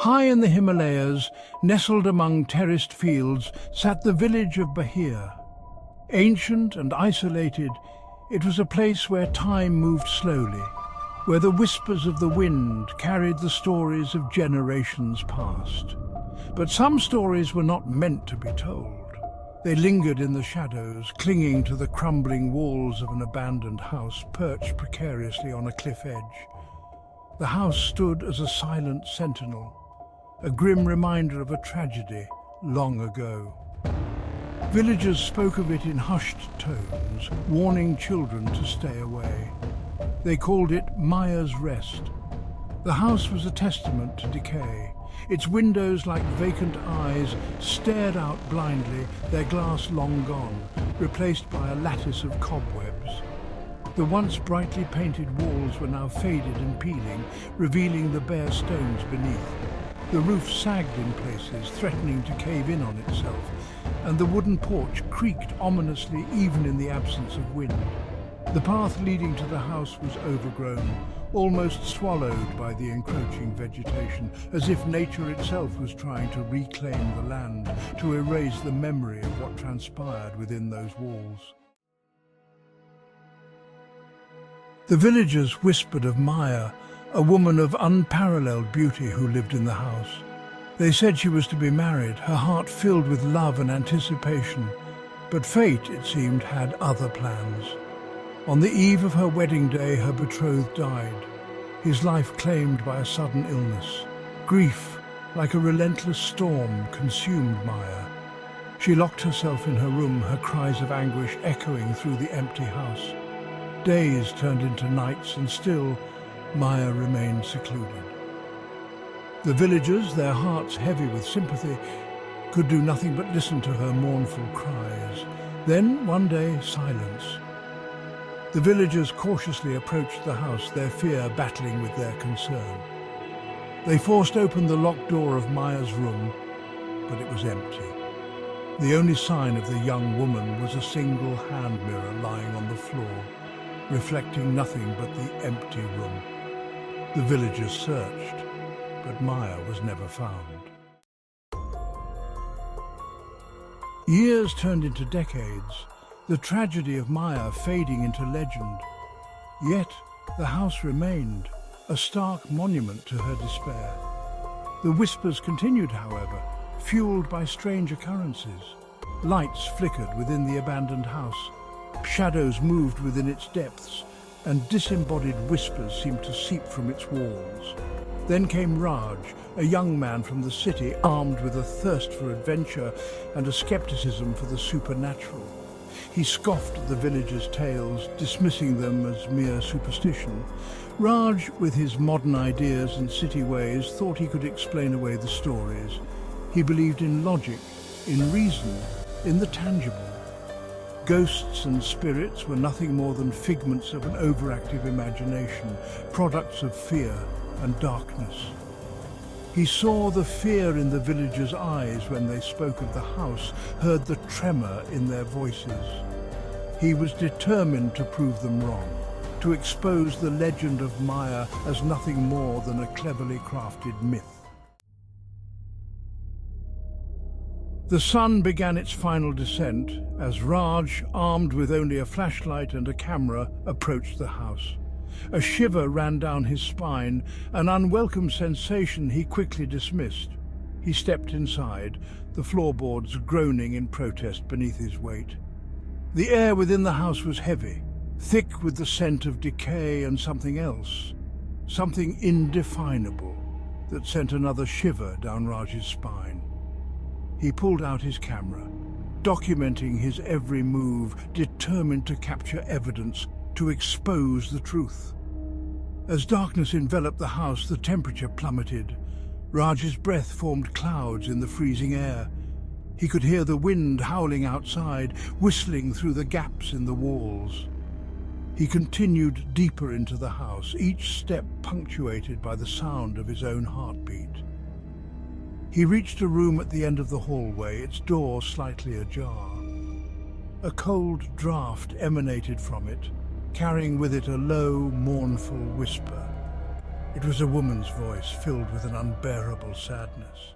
High in the Himalayas, nestled among terraced fields, sat the village of Bahir. Ancient and isolated, it was a place where time moved slowly, where the whispers of the wind carried the stories of generations past. But some stories were not meant to be told. They lingered in the shadows, clinging to the crumbling walls of an abandoned house perched precariously on a cliff edge. The house stood as a silent sentinel, a grim reminder of a tragedy long ago. Villagers spoke of it in hushed tones, warning children to stay away. They called it Maya's Rest. The house was a testament to decay. Its windows, like vacant eyes, stared out blindly, their glass long gone, replaced by a lattice of cobwebs. The once brightly painted walls were now faded and peeling, revealing the bare stones beneath. The roof sagged in places, threatening to cave in on itself, and the wooden porch creaked ominously even in the absence of wind. The path leading to the house was overgrown, almost swallowed by the encroaching vegetation, as if nature itself was trying to reclaim the land, to erase the memory of what transpired within those walls. The villagers whispered of Maya, a woman of unparalleled beauty who lived in the house. They said she was to be married, her heart filled with love and anticipation. But fate, it seemed, had other plans. On the eve of her wedding day, her betrothed died, his life claimed by a sudden illness. Grief, like a relentless storm, consumed Maya. She locked herself in her room, her cries of anguish echoing through the empty house. Days turned into nights, and still Maya remained secluded. The villagers, their hearts heavy with sympathy, could do nothing but listen to her mournful cries. Then, one day, silence. The villagers cautiously approached the house, their fear battling with their concern. They forced open the locked door of Maya's room, but it was empty. The only sign of the young woman was a single hand mirror lying on the floor, reflecting nothing but the empty room. The villagers searched, but Maya was never found. Years turned into decades, the tragedy of Maya fading into legend. Yet the house remained, a stark monument to her despair. The whispers continued, however, fueled by strange occurrences. Lights flickered within the abandoned house, shadows moved within its depths, and disembodied whispers seemed to seep from its walls. Then came Raj, a young man from the city, armed with a thirst for adventure and a skepticism for the supernatural. He scoffed at the villagers' tales, dismissing them as mere superstition. Raj, with his modern ideas and city ways, thought he could explain away the stories. He believed in logic, in reason, in the tangible. Ghosts and spirits were nothing more than figments of an overactive imagination, products of fear and darkness. He saw the fear in the villagers' eyes when they spoke of the house, heard the tremor in their voices. He was determined to prove them wrong, to expose the legend of Maya as nothing more than a cleverly crafted myth. The sun began its final descent as Raj, armed with only a flashlight and a camera, approached the house. A shiver ran down his spine, an unwelcome sensation he quickly dismissed. He stepped inside, the floorboards groaning in protest beneath his weight. The air within the house was heavy, thick with the scent of decay and something else, something indefinable that sent another shiver down Raj's spine. He pulled out his camera, documenting his every move, determined to capture evidence, to expose the truth. As darkness enveloped the house, the temperature plummeted. Raj's breath formed clouds in the freezing air. He could hear the wind howling outside, whistling through the gaps in the walls. He continued deeper into the house, each step punctuated by the sound of his own heartbeat. He reached a room at the end of the hallway, its door slightly ajar. A cold draught emanated from it, carrying with it a low, mournful whisper. It was a woman's voice filled with an unbearable sadness.